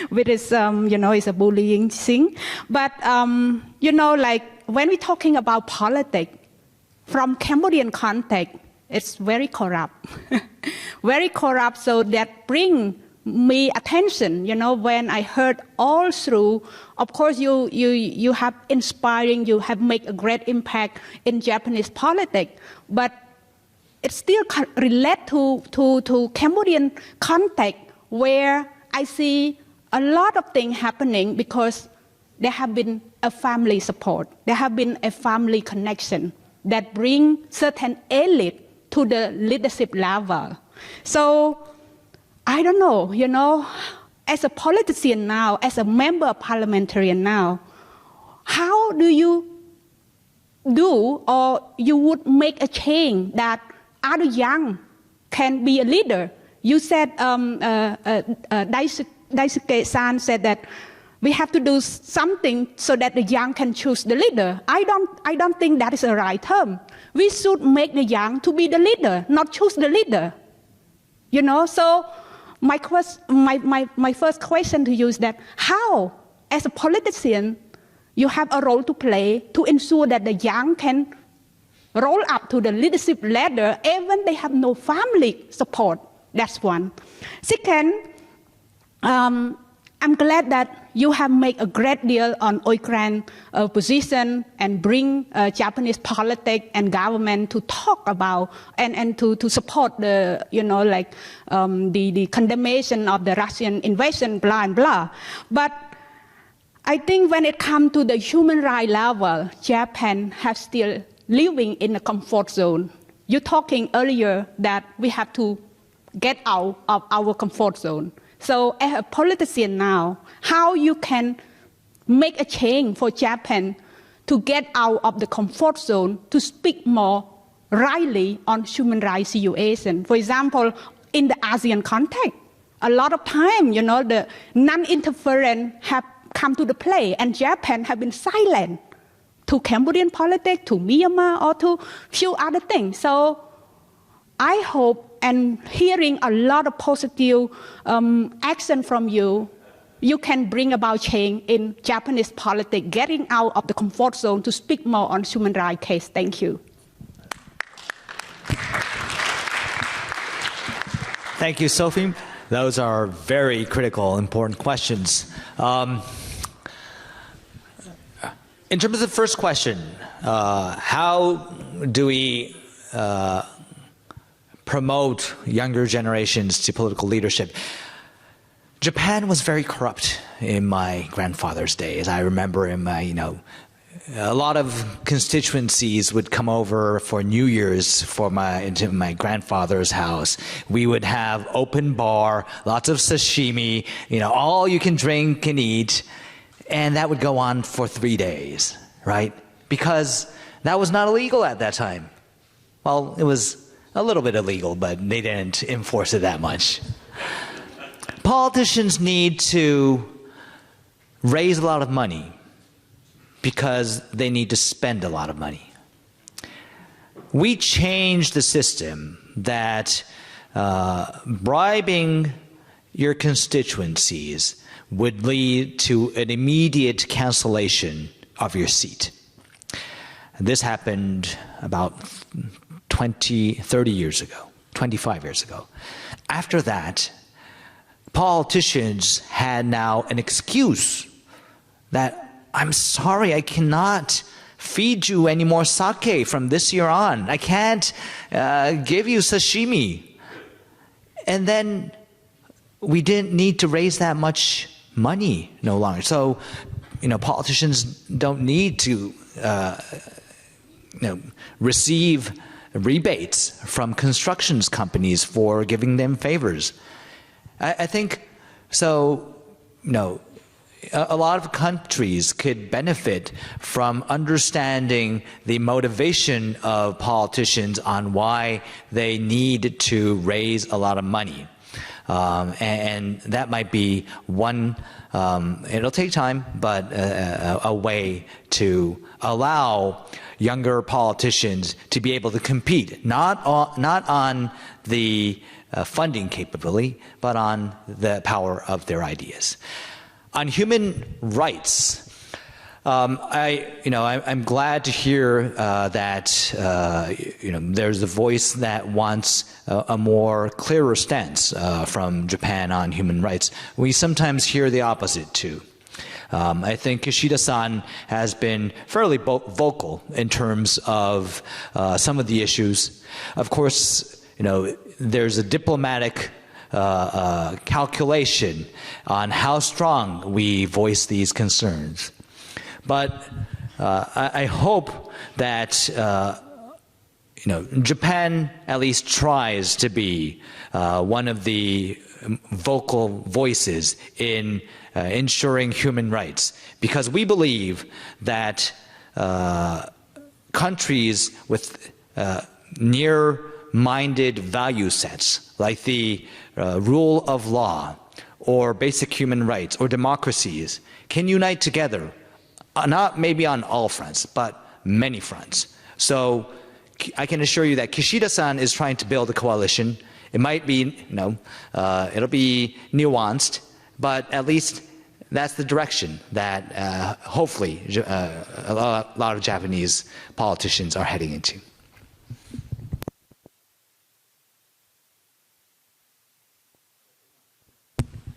which is, it's a bullying thing. But, when we're talking about politics, from Cambodian context, it's very corrupt. Very corrupt, so that bring me attention, when I heard all through. Of course, you have inspiring, you have made a great impact in Japanese politics, but it still relate to Cambodian context, where I see a lot of things happening because there have been a family support, there have been a family connection that bring certain elite to the leadership level. So I don't know, as a politician now, as a member of parliamentarian now, how do you do, or you would make a change that other young can be a leader? You said, Daisuke-san said that we have to do something so that the young can choose the leader. I don't think that is the right term. We should make the young to be the leader, not choose the leader. You know, so my first question to you is that how, as a politician, you have a role to play to ensure that the young can roll up to the leadership ladder even they have no family support. That's one. Second, I'm glad that you have made a great deal on Ukraine position and bring Japanese politics and government to talk about and to support the, you know, like the condemnation of the Russian invasion, blah and blah. But I think when it comes to the human rights level, Japan has still living in a comfort zone. You're talking earlier that we have to get out of our comfort zone. So as a politician now, how you can make a change for Japan to get out of the comfort zone to speak more rightly on human rights situation? For example, in the ASEAN context, a lot of time, you know, the non-interference have come to the play, and Japan have been silent to Cambodian politics, to Myanmar, or to few other things. So I hope, and hearing a lot of positive action from you, you can bring about change in Japanese politics, getting out of the comfort zone to speak more on human rights case. Thank you. Thank you, Sophie. Those are very critical, important questions. In terms of the first question, how do we promote younger generations to political leadership? Japan was very corrupt in my grandfather's days. I remember in my, a lot of constituencies would come over for New Year's into my grandfather's house. We would have open bar, lots of sashimi, all you can drink and eat. And that would go on for 3 days, right? Because that was not illegal at that time. Well, it was a little bit illegal, but they didn't enforce it that much. Politicians need to raise a lot of money because they need to spend a lot of money. We changed the system that bribing your constituencies would lead to an immediate cancellation of your seat. This happened about 30 years ago, 25 years ago. After that, politicians had now an excuse that, I'm sorry, I cannot feed you any more sake from this year on. I can't give you sashimi. And then we didn't need to raise that much money no longer. So, politicians don't need to receive rebates from construction companies for giving them favors. I think so. A lot of countries could benefit from understanding the motivation of politicians on why they need to raise a lot of money. And that might be one, it'll take time, but a way to allow younger politicians to be able to compete, not on the funding capability, but on the power of their ideas. On human rights, I'm glad to hear that there's a voice that wants a more clearer stance from Japan on human rights. We sometimes hear the opposite too. I think Kishida-san has been fairly vocal in terms of some of the issues. Of course, there's a diplomatic calculation on how strong we voice these concerns. But I hope that Japan at least tries to be one of the vocal voices in ensuring human rights, because we believe that countries with near-minded value sets, like the rule of law, or basic human rights, or democracies, can unite together, not maybe on all fronts, but many fronts. So I can assure you that Kishida-san is trying to build a coalition. It might be, it'll be nuanced, but at least that's the direction that hopefully a lot of Japanese politicians are heading into.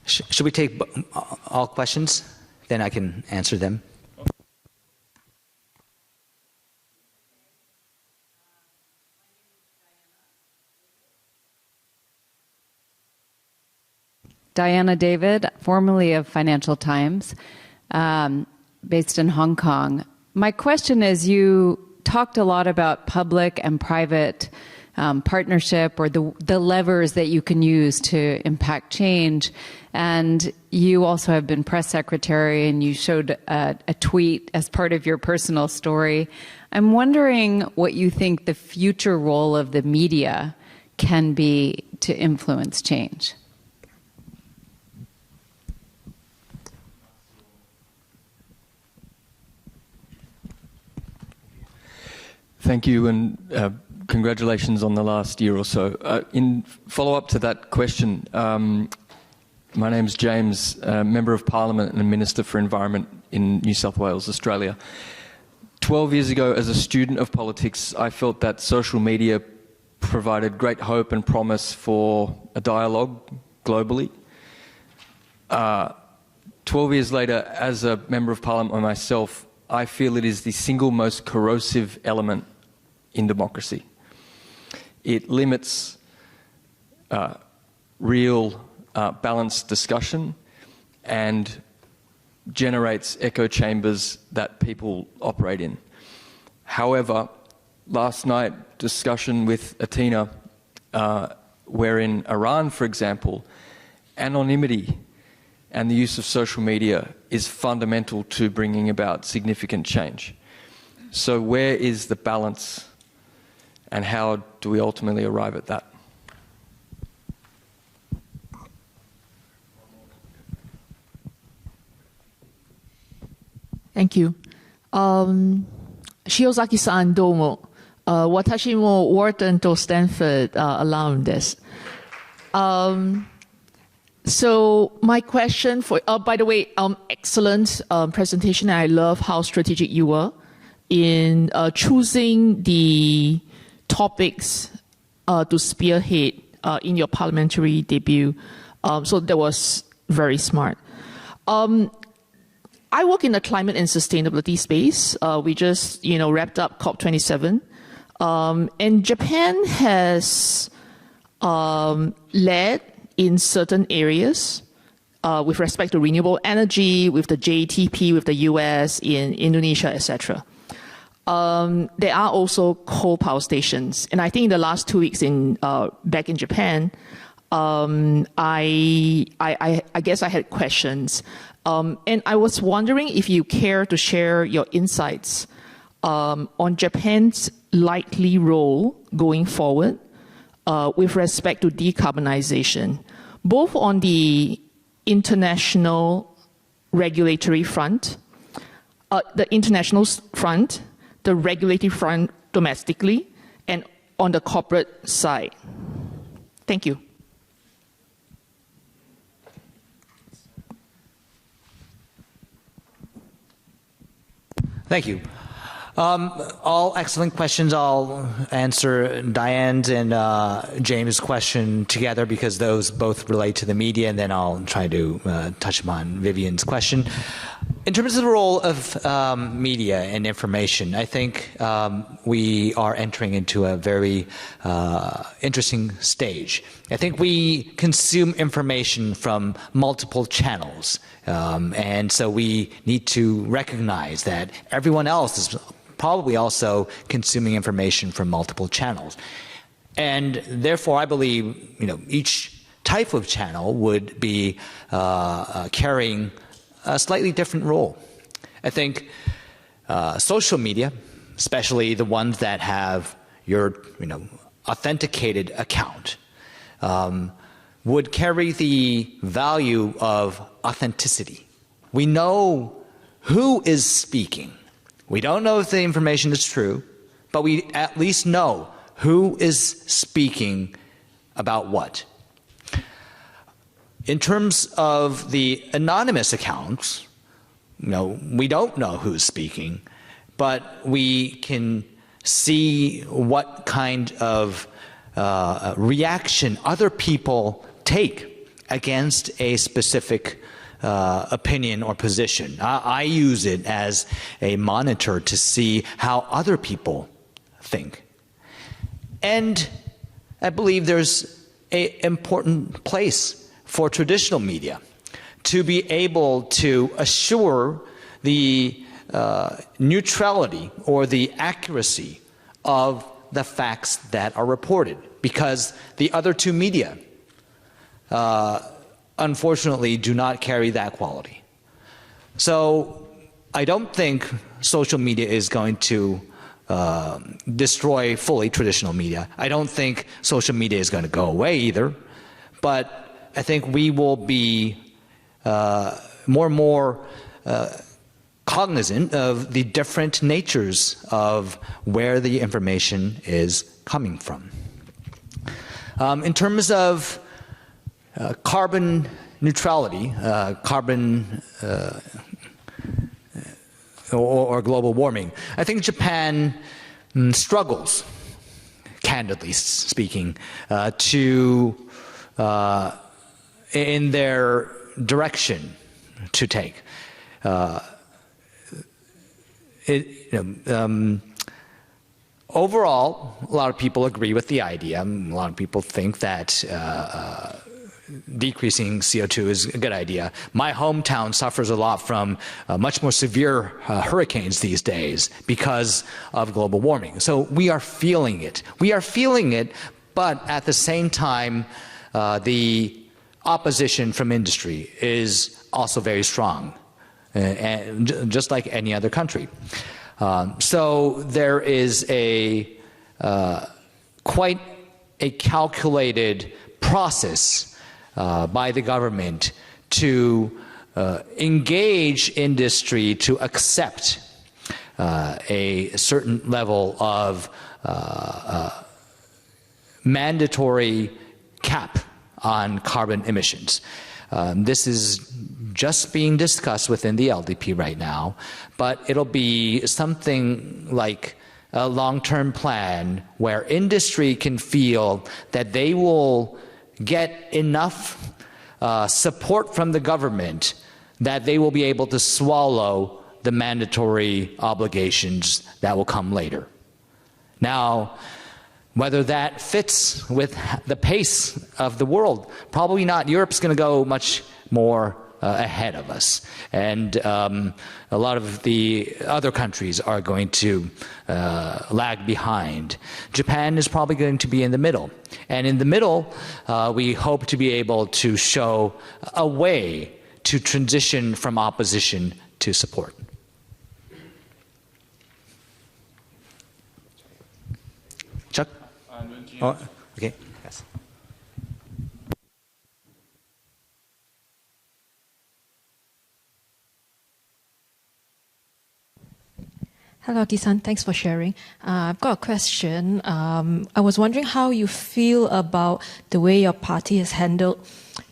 Should we take all questions? Then I can answer them. Diana David, formerly of Financial Times, based in Hong Kong. My question is, you talked a lot about public and private partnership, or the levers that you can use to impact change. And you also have been press secretary, and you showed a tweet as part of your personal story. I'm wondering what you think the future role of the media can be to influence change. Thank you, and congratulations on the last year or so. In follow-up to that question, my name is James, Member of Parliament and Minister for Environment in New South Wales, Australia. 12 years ago, as a student of politics, I felt that social media provided great hope and promise for a dialogue globally. 12 years later, as a Member of Parliament myself, I feel it is the single most corrosive element in democracy. It limits real balanced discussion and generates echo chambers that people operate in. However, last night discussion with Athena, where in Iran, for example, anonymity and the use of social media is fundamental to bringing about significant change. So where is the balance, and how do we ultimately arrive at that? Thank you. Shiozaki-san, domo. Watashi mo Wharton to Stanford alum desu. So my question for, by the way, excellent presentation. I love how strategic you were in choosing the topics to spearhead in your parliamentary debut. So that was very smart. I work in the climate and sustainability space. We just, wrapped up COP27. And Japan has led in certain areas with respect to renewable energy, with the JTP, with the US, in Indonesia, etc. There are also coal power stations. And I think in the last 2 weeks back in Japan, I guess I had questions. And I was wondering if you care to share your insights on Japan's likely role going forward with respect to decarbonization, both on the international regulatory front, the regulatory front domestically, and on the corporate side. Thank you. Thank you. All excellent questions. I'll answer Diane's and James' question together because those both relate to the media, and then I'll try to touch upon Vivian's question. In terms of the role of media and information, I think we are entering into a very interesting stage. I think we consume information from multiple channels, and so we need to recognize that everyone else is probably also consuming information from multiple channels. And therefore, I believe each type of channel would be carrying a slightly different role. I think social media especially the ones that have your authenticated account, would carry the value of authenticity. We know who is speaking. We don't know if the information is true, but we at least know who is speaking about what. In terms of the anonymous accounts, we don't know who's speaking, but we can see what kind of reaction other people take against a specific opinion or position. I use it as a monitor to see how other people think. And I believe there's an important place for traditional media to be able to assure the neutrality or the accuracy of the facts that are reported, because the other two media unfortunately do not carry that quality. So I don't think social media is going to destroy fully traditional media. I don't think social media is going to go away either, but I think we will be more and more cognizant of the different natures of where the information is coming from. In terms of carbon neutrality, or global warming, I think Japan struggles, candidly speaking, in their direction to take. Overall, a lot of people agree with the idea. A lot of people think that decreasing CO2 is a good idea. My hometown suffers a lot from much more severe hurricanes these days because of global warming. So we are feeling it. We are feeling it, but at the same time, the opposition from industry is also very strong, and just like any other country. So there is quite a calculated process by the government to engage industry to accept a certain level of mandatory cap on carbon emissions. This is just being discussed within the LDP right now, but it'll be something like a long-term plan where industry can feel that they will get enough support from the government that they will be able to swallow the mandatory obligations that will come later. Now, whether that fits with the pace of the world, probably not. Europe's going to go much more ahead of us. And a lot of the other countries are going to lag behind. Japan is probably going to be in the middle. And in the middle, we hope to be able to show a way to transition from opposition to support. Chuck? Oh, okay. Yes. Hello, Aki-san. Thanks for sharing. I've got a question. I was wondering how you feel about the way your party has handled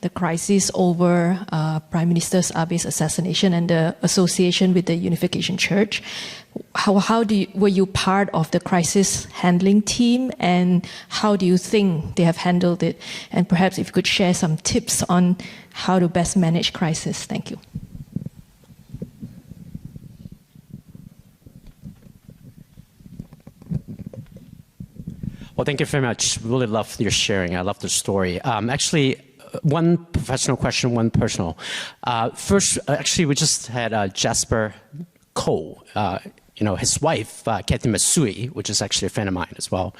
the crisis over Prime Minister Abe's assassination and the association with the Unification Church. Were you part of the crisis handling team, and how do you think they have handled it? And perhaps if you could share some tips on how to best manage crisis. Thank you. Well, thank you very much. Really love your sharing. I love the story. Actually, one professional question, one personal. First, actually, we just had Jasper Cole, his wife, Kathy Masui, which is actually a friend of mine as well.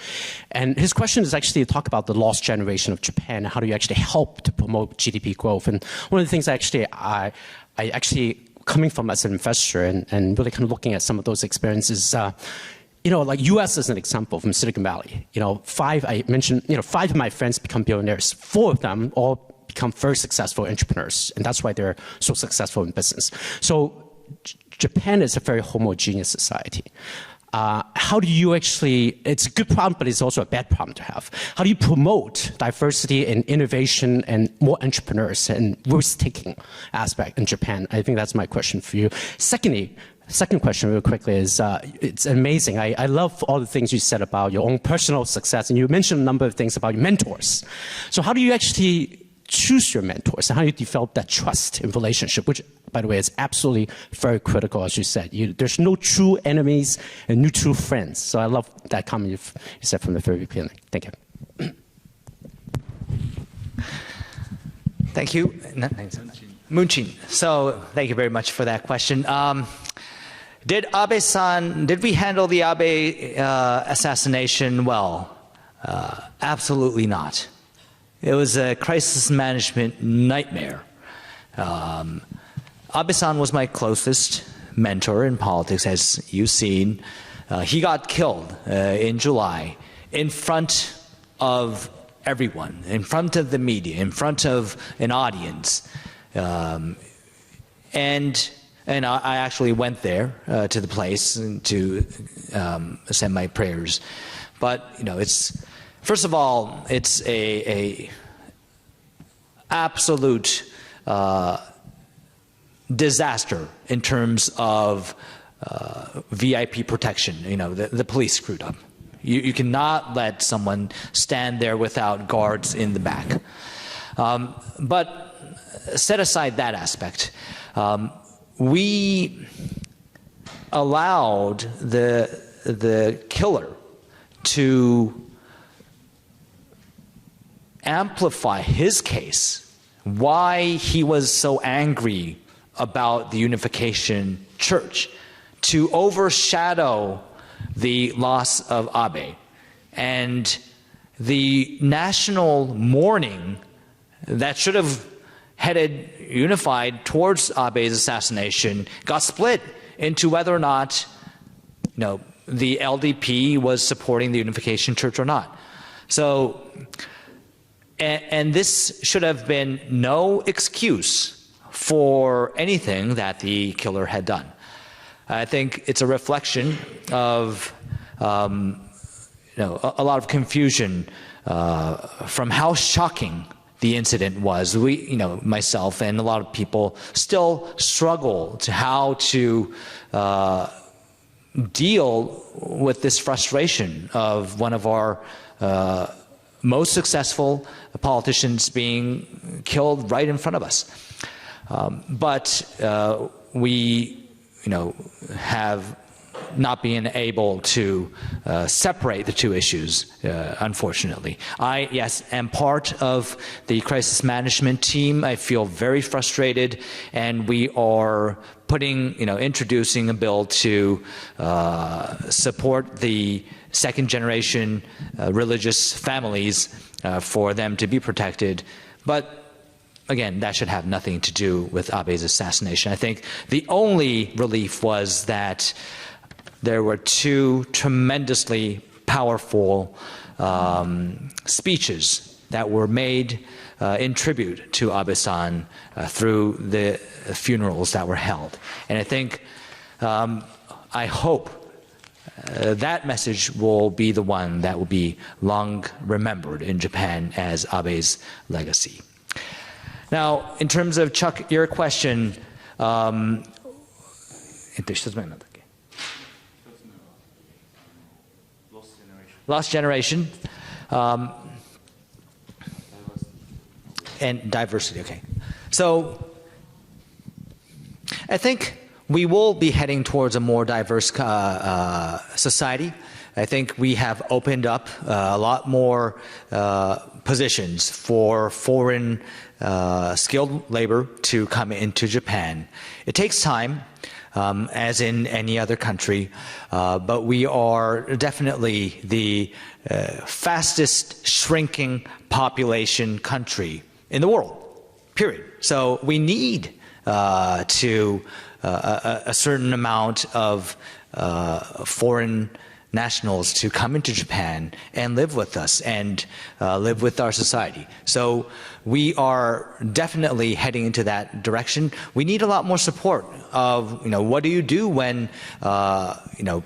And his question is actually to talk about the lost generation of Japan. How do you actually help to promote GDP growth? And one of the things I actually coming from as an investor and really kind of looking at some of those experiences, like US is an example from Silicon Valley. I mentioned, 5 of my friends become billionaires. 4 of them all become very successful entrepreneurs, and that's why they're so successful in business. So Japan is a very homogeneous society. How do you actually, it's a good problem, but it's also a bad problem to have. How do you promote diversity and innovation and more entrepreneurs and risk-taking aspect in Japan? I think that's my question for you. Second question real quickly is, it's amazing. I love all the things you said about your own personal success, and you mentioned a number of things about your mentors. So how do you actually choose your mentors, and how do you develop that trust in relationship, which, by the way, is absolutely very critical, as you said. There's no true enemies and no true friends. So I love that comment you said from the very beginning. Thank you. Thank you. Munchin. So thank you very much for that question. Did we handle the Abe assassination well? Absolutely not. It was a crisis management nightmare. Abe-san was my closest mentor in politics, as you've seen. He got killed in July in front of everyone, in front of the media, in front of an audience. And I actually went there to the place to send my prayers. But, it's, first of all, it's a absolute disaster in terms of VIP protection. The police screwed up. You cannot let someone stand there without guards in the back. But set aside that aspect. We allowed the killer to amplify his case, why he was so angry about the Unification Church, to overshadow the loss of Abe. And the national mourning that should have headed unified towards Abe's assassination got split into whether or not the LDP was supporting the Unification Church or not. So, and this should have been no excuse for anything that the killer had done. I think it's a reflection of a lot of confusion from how shocking the incident was. Myself and a lot of people still struggle to how to deal with this frustration of one of our most successful politicians being killed right in front of us. But we, have not been able to separate the two issues, unfortunately. I, yes, am part of the crisis management team. I feel very frustrated, and we are introducing a bill to support the second-generation religious families for them to be protected. But again, that should have nothing to do with Abe's assassination. I think the only relief was that there were 2 tremendously powerful speeches that were made in tribute to Abe-san through the funerals that were held. And I think, I hope that message will be the one that will be long remembered in Japan as Abe's legacy. Now, in terms of, Chuck, your question, Lost generation. And diversity, okay. So, I think we will be heading towards a more diverse society. I think we have opened up a lot more positions for foreign skilled labor to come into Japan. It takes time, as in any other country, but we are definitely the fastest shrinking population country in the world, period. So we need a certain amount of foreign nationals to come into Japan and live with us and live with our society. So we are definitely heading into that direction. We need a lot more support of, what do you do when,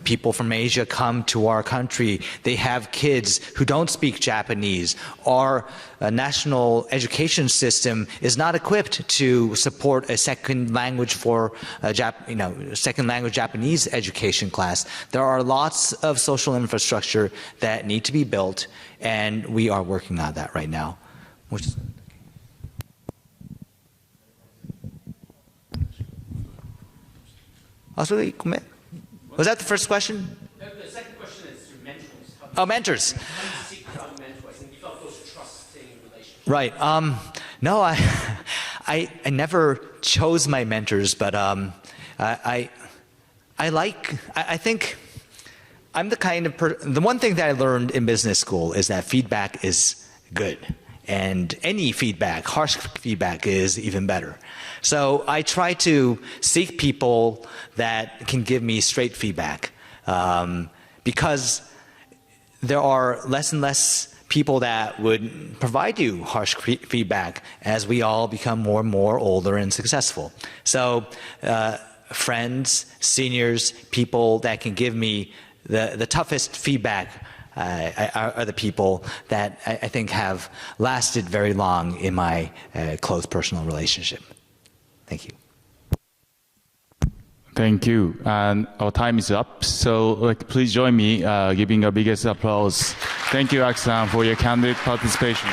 people from Asia come to our country, they have kids who don't speak Japanese. Our national education system is not equipped to support a second language for second language Japanese education class. There are lots of social infrastructure that need to be built, and we are working on that right now. Was that the first question? The second question is mentors. Oh, mentors. How do you seek out mentors and develop those trusting relationships? Right. No, I never chose my mentors, but I think I'm the kind of the one thing that I learned in business school is that feedback is good. And any feedback, harsh feedback, is even better. So I try to seek people that can give me straight feedback, because there are less and less people that would provide you harsh feedback as we all become more and more older and successful. So friends, seniors, people that can give me the toughest feedback are the people that I think have lasted very long in my close personal relationship. Thank you. Thank you. And our time is up. So please join me giving a biggest applause. Thank you, Aki-san, for your candid participation.